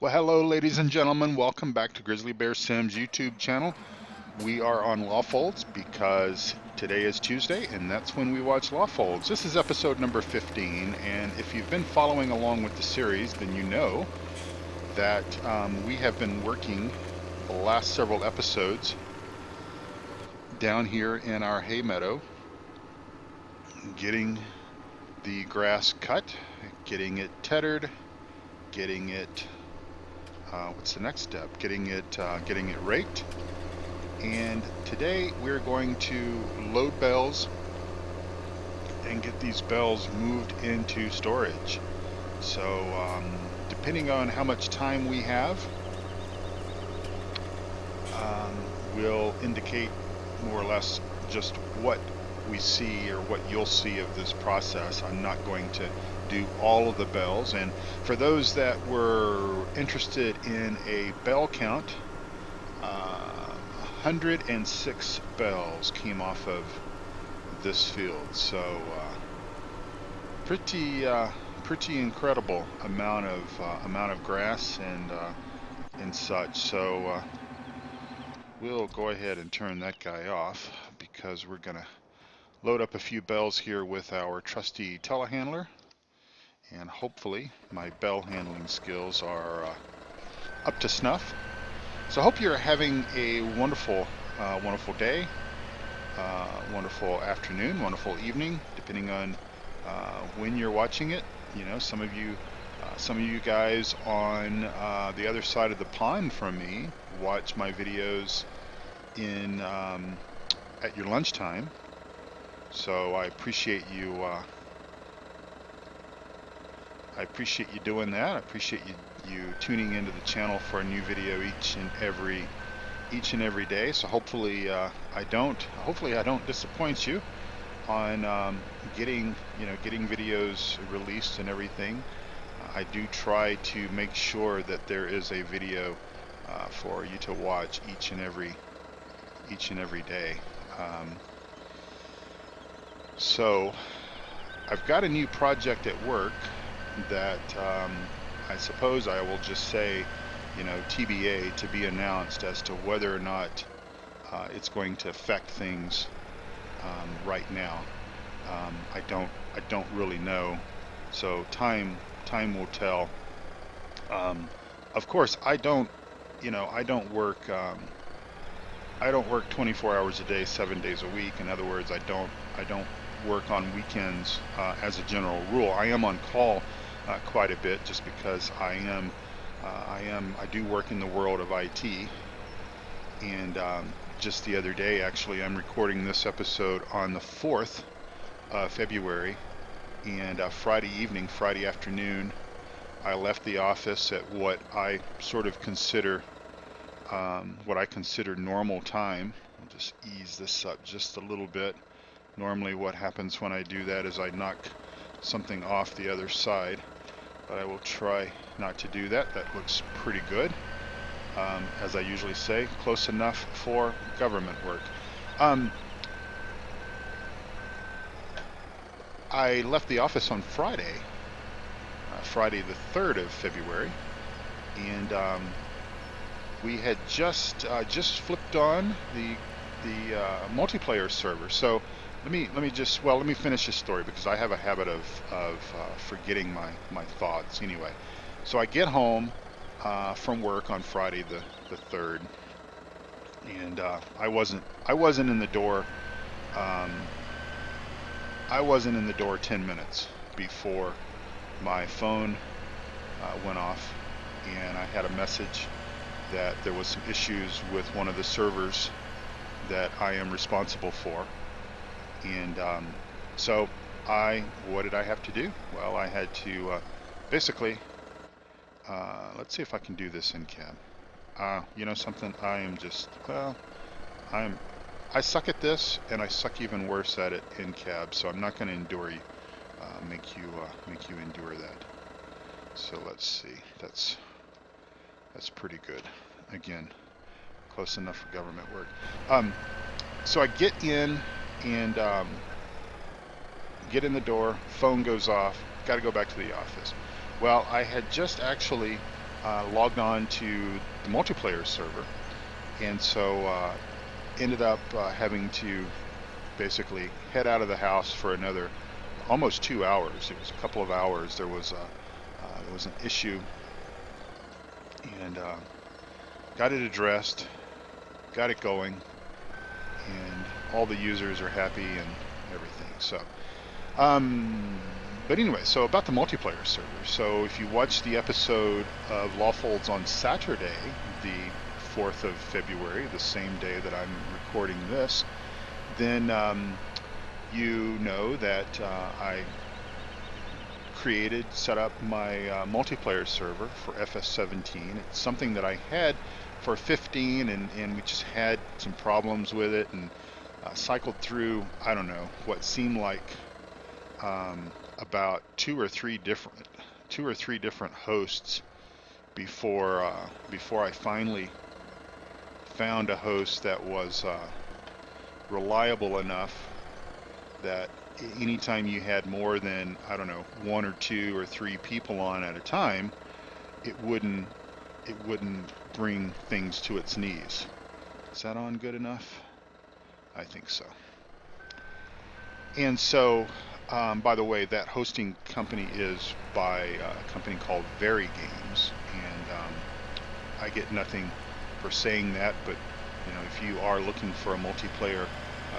Well, hello, ladies and gentlemen. Welcome back to Grizzly Bear Sims YouTube channel. We are on Lawfolds because today is Tuesday, and that's when we watch Lawfolds. This is episode number 15, and if you've been following along with the series, then you know that we have been working the last several episodes down here in our hay meadow, getting the grass cut, getting it tethered, getting it what's the next step? Getting it raked. And today we're going to load bales and get these bales moved into storage. So depending on how much time we have, will indicate more or less just what we see or what you'll see of this process. I'm not going to do all of the bells, and for those that were interested in a bell count, 106 bells came off of this field, so pretty incredible amount of grass and such. So we'll go ahead and turn that guy off because we're gonna load up a few bells here with our trusty telehandler, and hopefully my bell handling skills are up to snuff. So I hope you're having a wonderful day, wonderful afternoon, wonderful evening, depending on when you're watching it. You know, some of you guys on the other side of the pond from me watch my videos in at your lunchtime. So I appreciate you. I appreciate you doing that. I appreciate you tuning into the channel for a new video each and every day. So hopefully I don't disappoint you on getting videos released and everything. I do try to make sure that there is a video for you to watch each and every day. So I've got a new project at work that I suppose I will just say, TBA, to be announced, as to whether or not it's going to affect things right now. I don't really know. So time will tell. Of course, I don't work 24 hours a day, 7 days a week. In other words, I don't work on weekends as a general rule. I am on call quite a bit just because I do work in the world of IT. And just the other day, actually, I'm recording this episode on the 4th of February, and Friday afternoon, I left the office at what I sort of consider normal time. I'll just ease this up just a little bit. Normally what happens when I do that is I knock something off the other side, but I will try not to do that. That looks pretty good. As I usually say, close enough for government work. I left the office on Friday the 3rd of February, and we had just flipped on the multiplayer server. So let me finish this story because I have a habit of forgetting my thoughts. Anyway, so I get home from work on Friday the 3rd, and I wasn't in the door. I wasn't in the door 10 minutes before my phone went off, and I had a message that there was some issues with one of the servers that I am responsible for. And so what did I have to do? Well, I had to basically, let's see if I can do this in cab. You know something? I suck at this, and I suck even worse at it in cab. So I'm not going to endure you, make you endure that. So let's see. That's pretty good. Again, close enough for government work. So I get in and get in the door, phone goes off, got to go back to the office. Well, I had just actually logged on to the multiplayer server, and so ended up having to basically head out of the house for another almost 2 hours. It was a couple of hours. There was an issue, and got it addressed, got it going, and all the users are happy and everything. So, but anyway, so about the multiplayer server. So if you watch the episode of Lawfolds on Saturday, the 4th of February, the same day that I'm recording this, then you know that I set up my multiplayer server for FS17. It's something that I had for 15, and we just had some problems with it, and cycled through, I don't know, what seemed like about two or three different hosts before I finally found a host that was reliable enough that anytime you had more than, I don't know, 1 or 2 or 3 people on at a time, it wouldn't bring things to its knees. Is that on good enough? I think so. And so, by the way, that hosting company is by a company called Very Games, and I get nothing for saying that, but you know, if you are looking for a multiplayer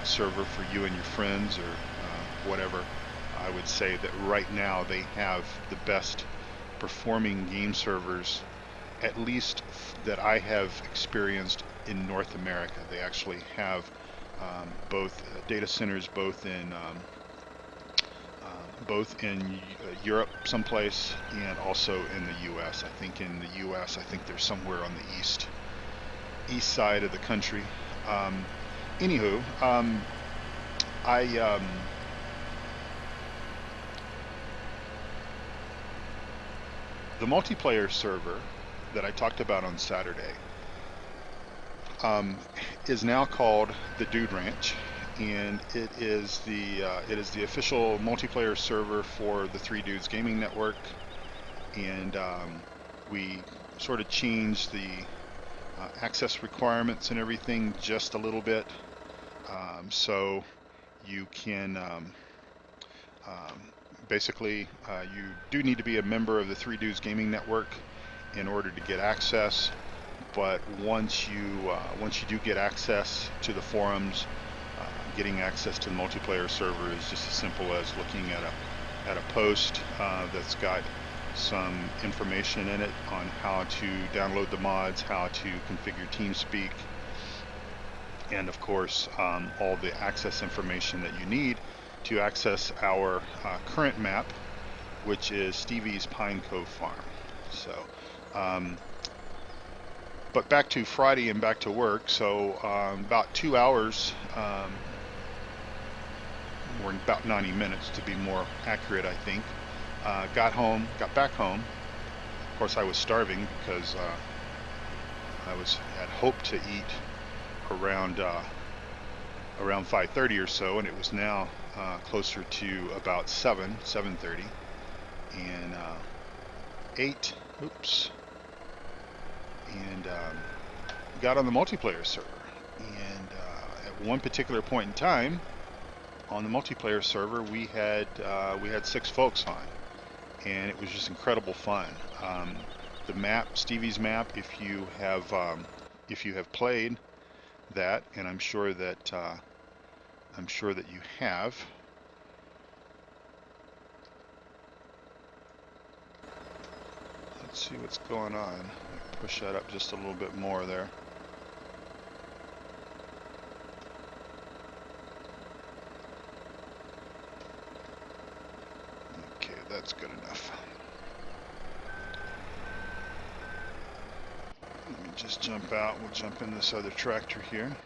server for you and your friends or whatever, I would say that right now they have the best performing game servers, at least that I have experienced in North America. They actually have both data centers, both in Europe someplace, and also in the U.S. I think in the U.S. I think they're somewhere on the east side of the country. Anywho, the multiplayer server that I talked about on Saturday is now called the Dude Ranch, and it is the official multiplayer server for the Three Dudes Gaming Network, and we sort of changed the access requirements and everything just a little bit, so you can basically you do need to be a member of the Three Dudes Gaming Network in order to get access. But once you do get access to the forums, getting access to the multiplayer server is just as simple as looking at a post that's got some information in it on how to download the mods, how to configure TeamSpeak, and of course all the access information that you need to access our current map, which is Stevie's Pine Cove Farm. So but back to Friday and back to work. So about 2 hours, or about 90 minutes to be more accurate, I think. Got back home. Of course, I was starving because I had hoped to eat around 5:30 or so, and it was now closer to about 7:30, and ate. Oops. And got on the multiplayer server, and at one particular point in time on the multiplayer server we had 6 folks on, and it was just incredible fun. The map, Stevie's map, if you have played that, and I'm sure that you have, let's see what's going on. Push that up just a little bit more there. Okay, that's good enough. Let me just jump out. We'll jump in this other tractor here.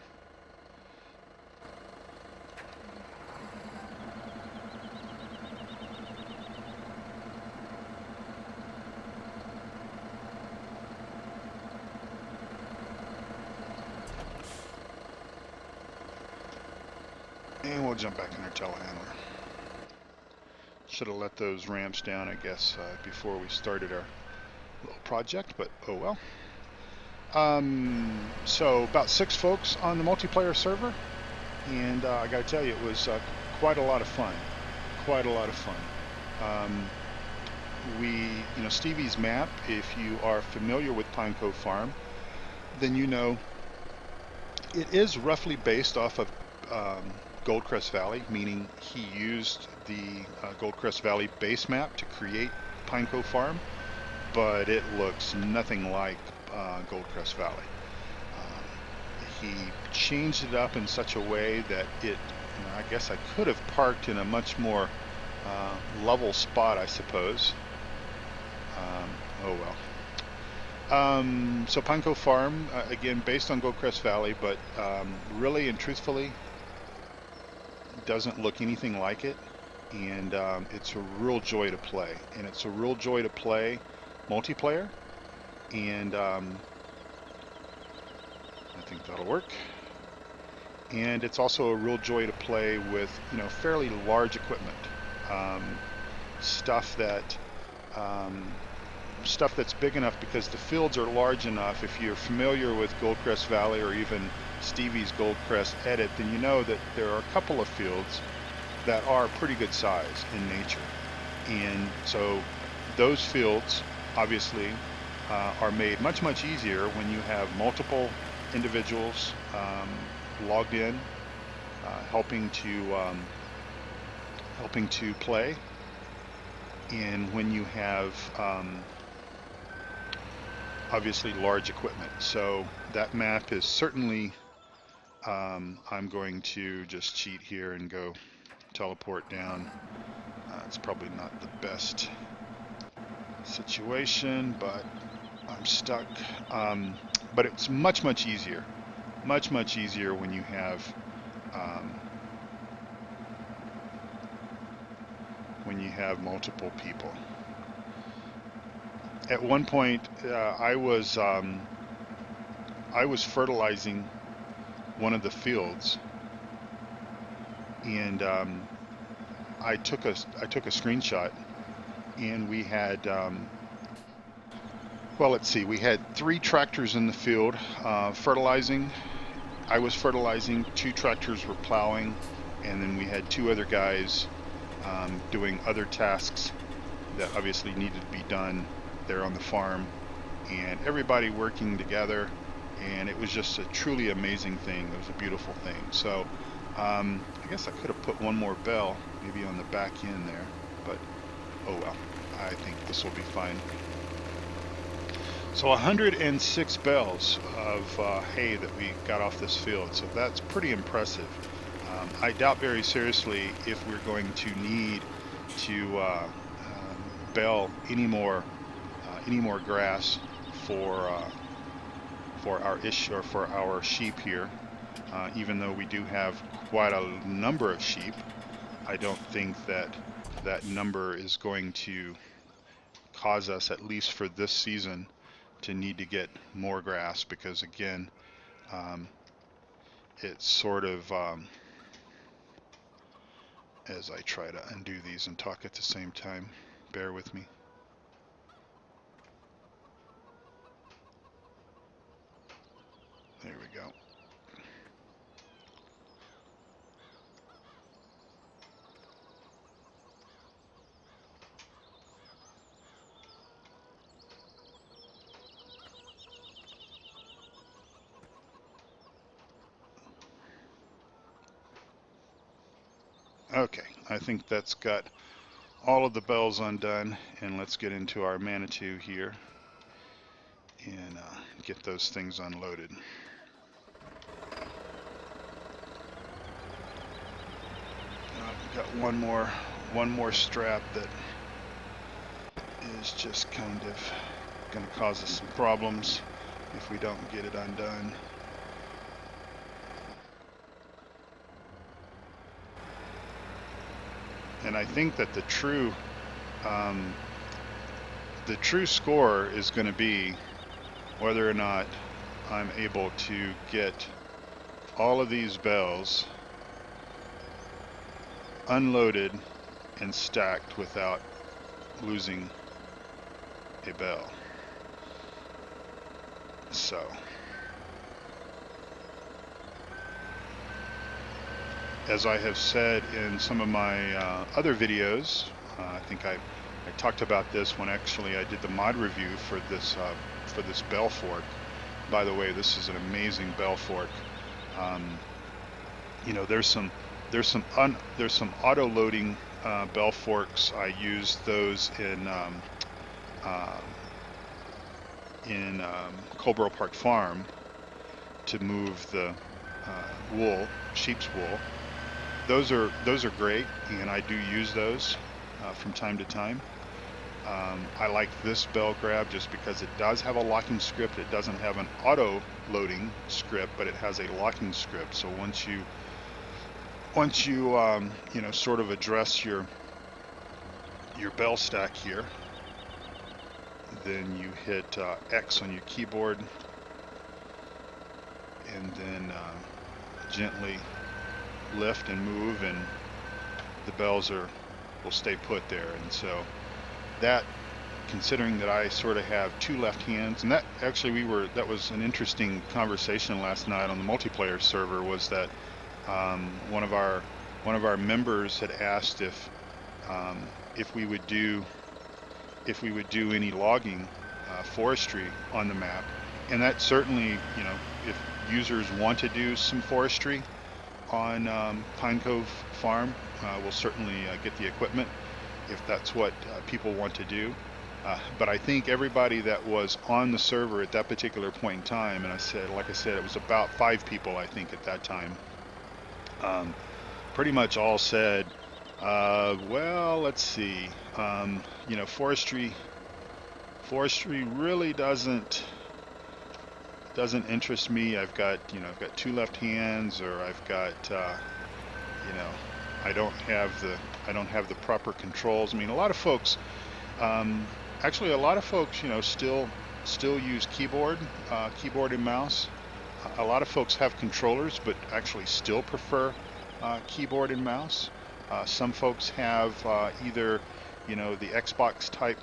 And we'll jump back in our telehandler. Should have let those ramps down, I guess, before we started our Little project, but oh well. So about 6 folks on the multiplayer server, and I got to tell you, it was quite a lot of fun. Quite a lot of fun. Stevie's map, if you are familiar with Pine Cove Farm, then you know it is roughly based off of Goldcrest Valley, meaning he used the Goldcrest Valley base map to create Pine Cove Farm, but it looks nothing like Goldcrest Valley. He changed it up in such a way that I guess I could have parked in a much more level spot, I suppose. Oh well. So Pine Cove Farm, again, based on Goldcrest Valley, but really and truthfully, doesn't look anything like it. And it's a real joy to play. And it's a real joy to play multiplayer. And I think that'll work. And it's also a real joy to play with, fairly large equipment. Stuff that's big enough because the fields are large enough. If you're familiar with Goldcrest Valley or even Stevie's Goldcrest Edit, then you know that there are a couple of fields that are pretty good size in nature. And so those fields obviously are made much, much easier when you have multiple individuals logged in, helping to play, and when you have obviously large equipment. So that map is certainly, I'm going to just cheat here and go teleport down. It's probably not the best situation, but I'm stuck. But it's much, much easier. Much, much easier when you have multiple people. At one point, I was fertilizing one of the fields, and I took a screenshot, and we had well, let's see, we had 3 tractors in the field fertilizing. I was fertilizing, 2 tractors were plowing, and then we had 2 other guys doing other tasks that obviously needed to be done there on the farm, and everybody working together, and it was just a truly amazing thing. It was a beautiful thing. So I guess I could have put one more bell maybe on the back end there, but oh well, I think this will be fine. So 106 bales of hay that we got off this field, so that's pretty impressive. I doubt very seriously if we're going to need to bale any more grass for our sheep here. Even though we do have quite a number of sheep, I don't think that number is going to cause us, at least for this season, to need to get more grass, because again, it's sort of as I try to undo these and talk at the same time, bear with me. There we go. Okay, I think that's got all of the bells undone, and let's get into our Manitou here and get those things unloaded. I've got one more strap that is just kind of going to cause us some problems if we don't get it undone. And I think that the true score is going to be whether or not I'm able to get all of these bells unloaded and stacked without losing a bell. So as I have said in some of my other videos, I think I talked about this when actually I did the mod review for this bell fork. By the way, this is an amazing bell fork. You know, there's some auto loading bell forks. I use those in Colborough Park Farm to move the wool, sheep's wool. Those are great, and I do use those from time to time. I like this bell grab just because it does have a locking script. It doesn't have an auto loading script, but it has a locking script. So once you you know, sort of address your bell stack here, then you hit X on your keyboard, and then gently lift and move, and the bells will stay put there. And so that, considering that I sort of have two left hands, and that actually that was an interesting conversation last night on the multiplayer server, was that one of our members had asked if we would do any logging, forestry on the map, and that certainly, you know, if users want to do some forestry on Pine Cove Farm, we'll certainly get the equipment if that's what people want to do. But I think everybody that was on the server at that particular point in time, and like I said, it was about 5 people, I think, at that time, pretty much all said, well, let's see, you know, forestry really doesn't interest me. I've got 2 left hands, or I've got you know, I don't have the proper controls. I mean, a lot of folks, actually a lot of folks, you know, still use keyboard and mouse. A lot of folks have controllers, but actually still prefer keyboard and mouse. Some folks have either, you know, the Xbox type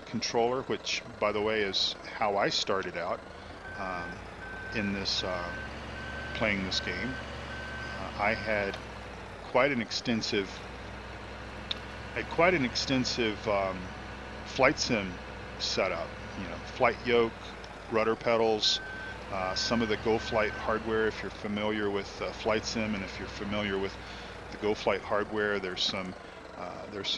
controller, which, by the way, is how I started out in this playing this game. I had quite an extensive flight sim setup. You know, flight yoke, rudder pedals, some of the Go Flight hardware. If you're familiar with flight sim, and if you're familiar with the Go Flight hardware, there's some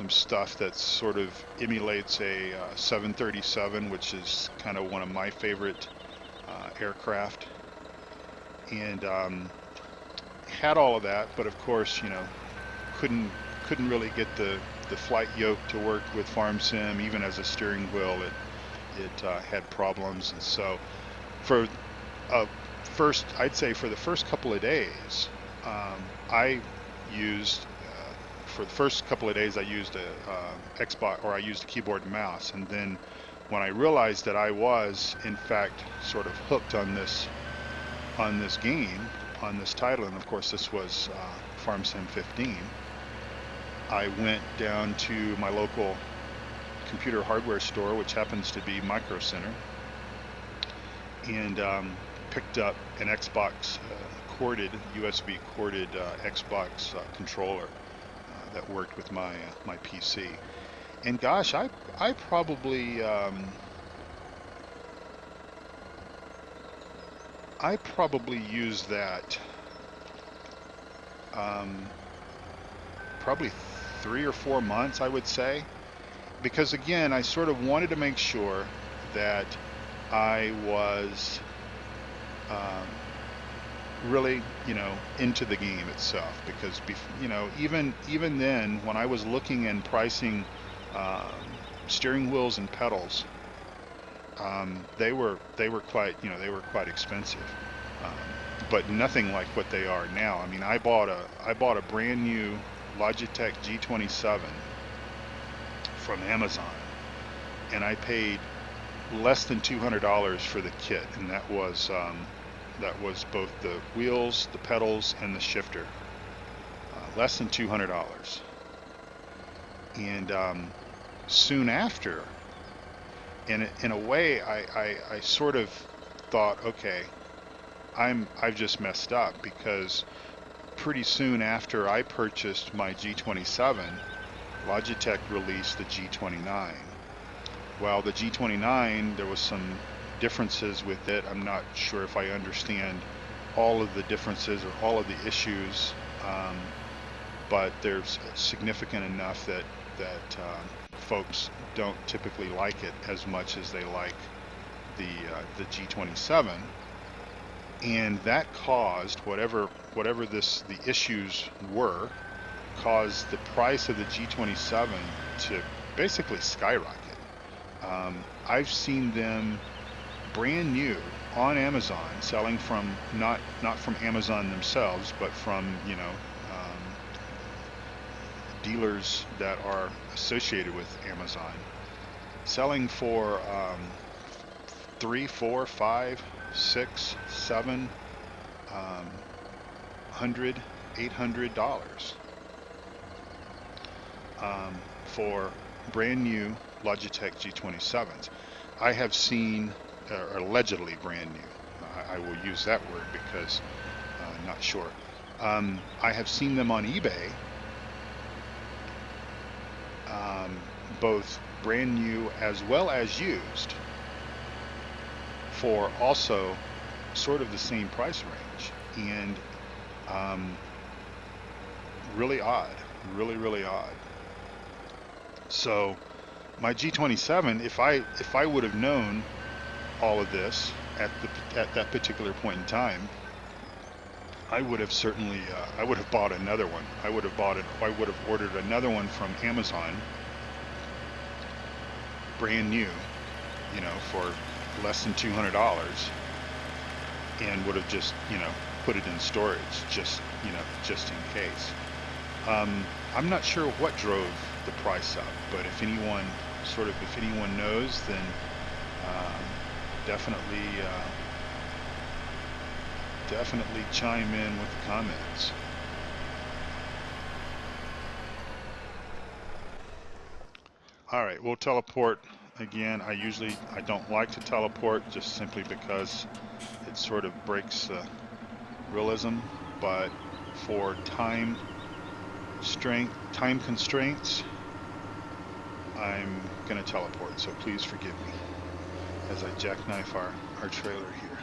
stuff that sort of emulates a 737, which is kind of one of my favorite aircraft, and had all of that, but of course, you know, couldn't really get the flight yoke to work with Farm Sim. Even as a steering wheel, it had problems. And so for I'd say for the first couple of days, I used for the first couple of days I used a Xbox, or I used a keyboard and mouse. And then when I realized that I was in fact sort of hooked on this game, on this title, and of course this was Farm Sim 15, I went down to my local computer hardware store, which happens to be Micro Center, and picked up an Xbox USB corded Xbox controller that worked with my PC. And gosh, I probably used that probably 3 or 4 months, I would say, because again, I sort of wanted to make sure that I was really, you know, into the game itself, because you know, even then, when I was looking and pricing steering wheels and pedals, they were quite, you know, they were quite expensive, but nothing like what they are now. I mean, I bought a brand new Logitech G27 from Amazon, and I paid less than $200 for the kit, and that was both the wheels, the pedals, and the shifter. Less than $200. And soon after, in a way, I sort of thought, okay, I've just messed up, because pretty soon after I purchased my G27, Logitech released the G29. Well, the G29, there was some differences with it. I'm not sure if I understand all of the differences or all of the issues, but there's significant enough that folks don't typically like it as much as they like the G27, and that caused whatever the issues were, caused the price of the G27 to basically skyrocket. I've seen them brand new on Amazon, selling from not from Amazon themselves, but from dealers that are associated with Amazon, selling for $300, $400, $500, $600, $700, $800 for brand new Logitech G27s. I have seen, allegedly brand new, I will use that word because I'm not sure. I have seen them on eBay, both brand new as well as used, for also sort of the same price range, and really odd, really odd. So my G27, if I would have known all of this at that particular point in time, I would have certainly I would have bought another one. I would have ordered another one from Amazon, brand new, for less than $200, and would have just put it in storage, just in case. I'm not sure what drove the price up, but if anyone knows, then definitely chime in with the comments. All right, we'll teleport again. I don't like to teleport, just simply because it sort of breaks the realism, but for time constraints, I'm gonna teleport, so please forgive me as I jackknife our trailer here.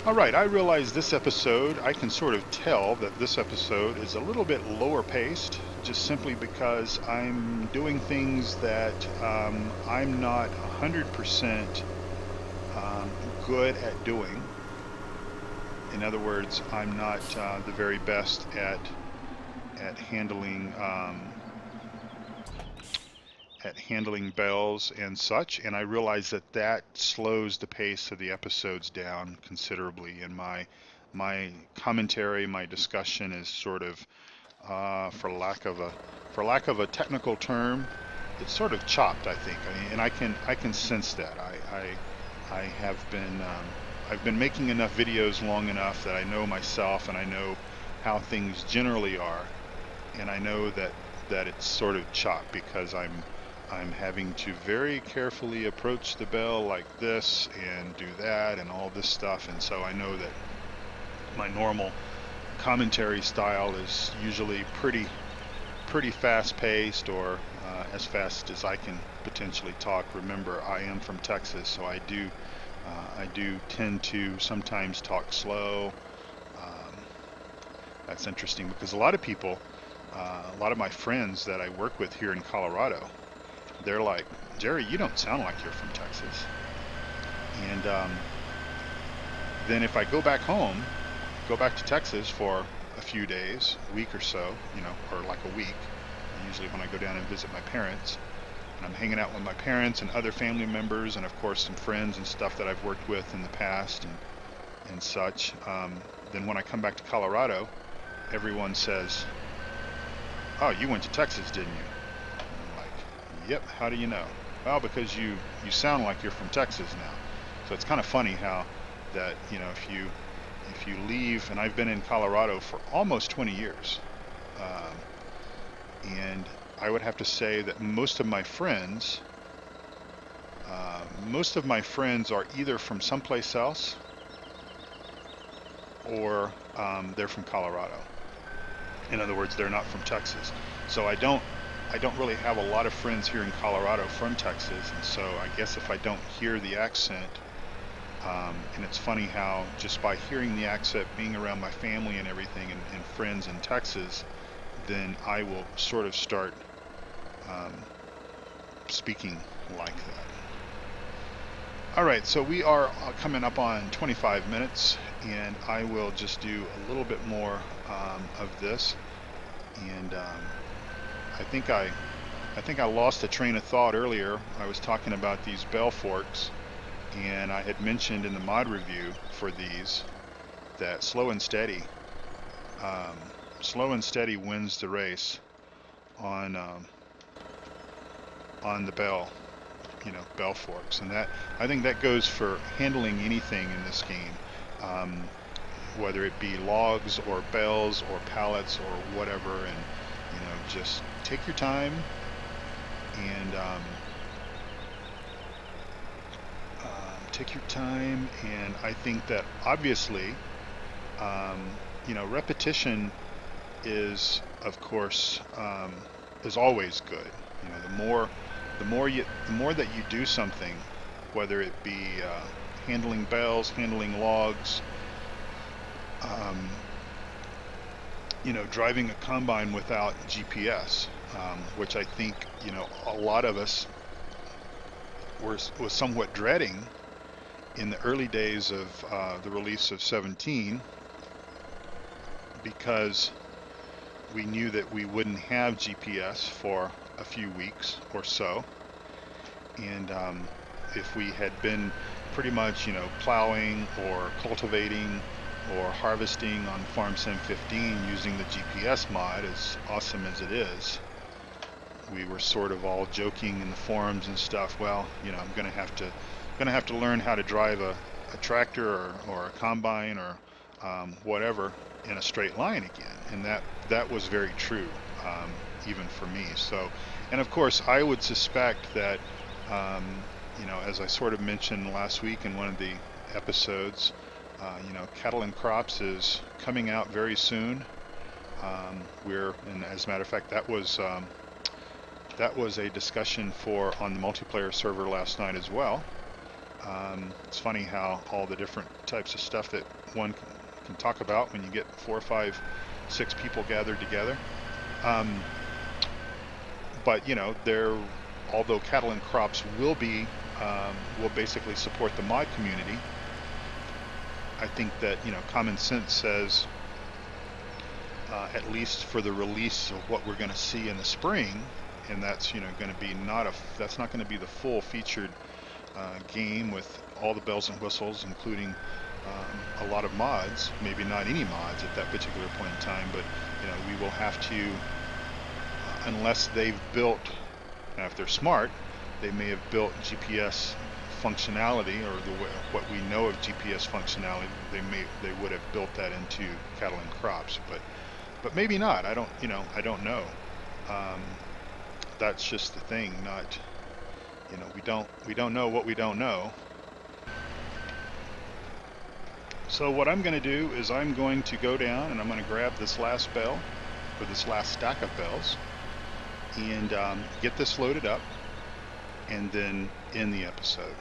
Alright, I realize this episode, I can sort of tell that this episode is a little bit lower paced, just simply because I'm doing things that I'm not 100% good at doing. In other words, I'm not the very best at handling bells and such, and I realize that slows the pace of the episodes down considerably, and my commentary, my discussion is sort of, for lack of a technical term, it's sort of chopped, I think. And I can sense that. I have been I've been making enough videos long enough that I know myself, and I know how things generally are, and I know that it's sort of chopped because I'm having to very carefully approach the bell like this and do that and all this stuff, and so I know that my normal commentary style is usually pretty fast-paced, or as fast as I can potentially talk. Remember, I am from Texas, so I do tend to sometimes talk slow. That's interesting because a lot of people, a lot of my friends that I work with here in Colorado, they're like, Jerry, you don't sound like you're from Texas. And then if I go back home, go back to Texas for a few days, a week or so, or like a week, usually when I go down and visit my parents, and I'm hanging out with my parents and other family members, and of course some friends and stuff that I've worked with in the past and such, then when I come back to Colorado, everyone says, oh, you went to Texas, didn't you? I'm like, yep, how do you know? Well, because you sound like you're from Texas now. So it's kind of funny how that, if you leave, and I've been in Colorado for almost 20 years. And I would have to say that most of my friends are either from someplace else or they're from Colorado. In other words, they're not from Texas. So I don't really have a lot of friends here in Colorado from Texas, and so I guess if I don't hear the accent, and it's funny how just by hearing the accent, being around my family and everything, and friends in Texas, then I will sort of start speaking like that. All right, so we are coming up on 25 minutes, and I will just do a little bit more of this. And I think I lost a train of thought earlier. I was talking about these bell forks, and I had mentioned in the mod review for these that slow and steady wins the race on the bell forks, and that, I think that goes for handling anything in this game, whether it be logs or bells or pallets or whatever. And just take your time and I think that obviously repetition is, of course, is always good. The more that you do something, whether it be handling bells, handling logs, driving a combine without GPS, which I think a lot of us was somewhat dreading in the early days of the release of 17, because we knew that we wouldn't have GPS for a few weeks or so. And if we had been pretty much plowing or cultivating or harvesting on Farm Sim 15 using the GPS mod, as awesome as it is, we were sort of all joking in the forums and stuff, well, I'm gonna have to learn how to drive a tractor or a combine or whatever in a straight line again. And that was very true, even for me. So, and of course I would suspect that as I sort of mentioned last week in one of the episodes, Cattle and Crops is coming out very soon. And as a matter of fact, that was a discussion on the multiplayer server last night as well. It's funny how all the different types of stuff that one can talk about when you get 4, 5, 6 people gathered together. But although Cattle and Crops will basically support the mod community, I think that common sense says, at least for the release of what we're going to see in the spring, and that's going to be that's not going to be the full featured game with all the bells and whistles, including a lot of mods, maybe not any mods at that particular point in time, but we will have to, unless they've built, now if they're smart, they may have built GPS functionality, or what we know of GPS functionality, they would have built that into Cattle and Crops, but maybe not. I don't know. That's just the thing. Not, we don't know what we don't know. So what I'm going to do is I'm going to go down and I'm going to grab this last bell, or this last stack of bells, and get this loaded up, and then end the episode.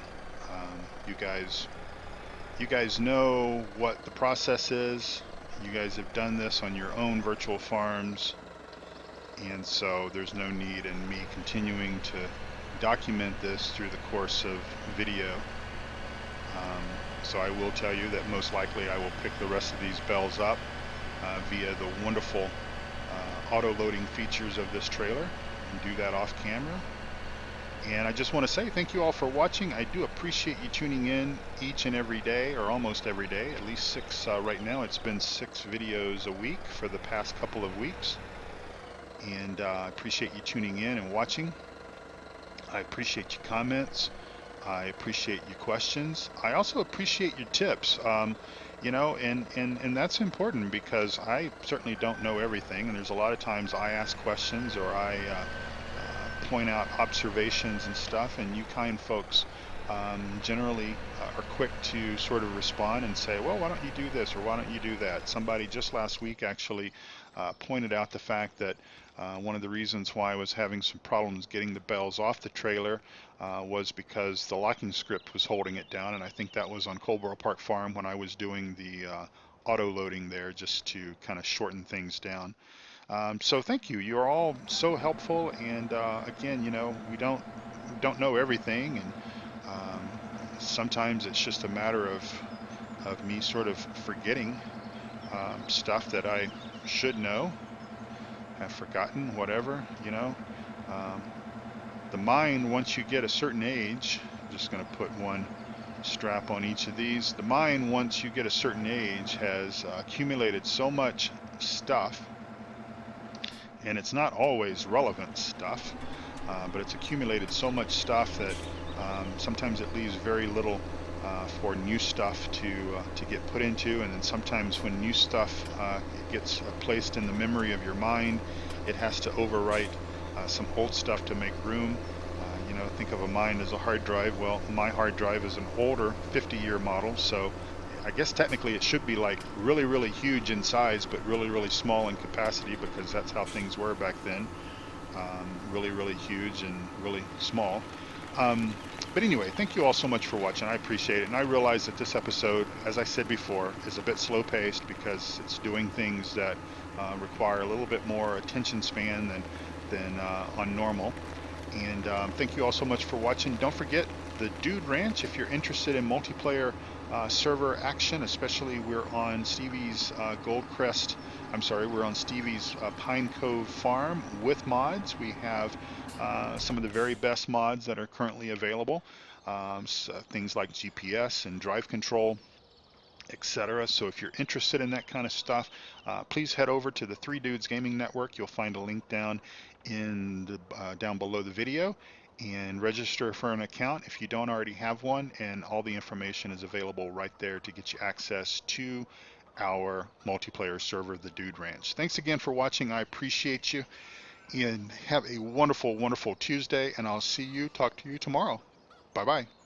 You guys know what the process is. You guys have done this on your own virtual farms, and so there's no need in me continuing to document this through the course of video. So I will tell you that most likely I will pick the rest of these bells up via the wonderful auto-loading features of this trailer, and do that off camera. And I just want to say thank you all for watching. I do appreciate you tuning in each and every day, or almost every day, at least 6 right now. It's been 6 videos a week for the past couple of weeks. And I appreciate you tuning in and watching. I appreciate your comments. I appreciate your questions. I also appreciate your tips. You know, and that's important because I certainly don't know everything, and there's a lot of times I ask questions or I point out observations and stuff, and you kind folks generally are quick to sort of respond and say, well, why don't you do this or why don't you do that? Somebody just last week actually pointed out the fact that one of the reasons why I was having some problems getting the bells off the trailer was because the locking script was holding it down, and I think that was on Coldborough Park Farm when I was doing the auto loading there just to kind of shorten things down. So thank you. You're all so helpful, and again, you know, we don't know everything, and um, sometimes it's just a matter of me sort of forgetting stuff that I should know, have forgotten, whatever, you know. Um, the mind, once you get a certain age, I'm just going to put one strap on each of these. The mind, once you get a certain age, has accumulated so much stuff, and it's not always relevant stuff, but it's accumulated so much stuff that sometimes it leaves very little for new stuff to get put into, and then sometimes when new stuff gets placed in the memory of your mind, it has to overwrite some old stuff to make room. You know, think of a mind as a hard drive. Well, my hard drive is an older 50-year model, so I guess technically it should be like really, really huge in size, but really, really small in capacity because that's how things were back then. Really, really huge and really small. Um, but anyway, thank you all so much for watching. I appreciate it. And I realize that this episode, as I said before, is a bit slow paced because it's doing things that require a little bit more attention span than on normal. And thank you all so much for watching. Don't forget the Dude Ranch if you're interested in multiplayer server action, especially we're on Stevie's Goldcrest. I'm sorry, we're on Stevie's Pine Cove Farm with mods. We have some of the very best mods that are currently available. So things like GPS and drive control, etc. So if you're interested in that kind of stuff, please head over to the Three Dudes Gaming Network. You'll find a link down below the video and register for an account if you don't already have one, and all the information is available right there to get you access to our multiplayer server, the Dude Ranch. Thanks again for watching. I appreciate you, and have a wonderful, wonderful Tuesday, and I'll talk to you tomorrow. Bye bye.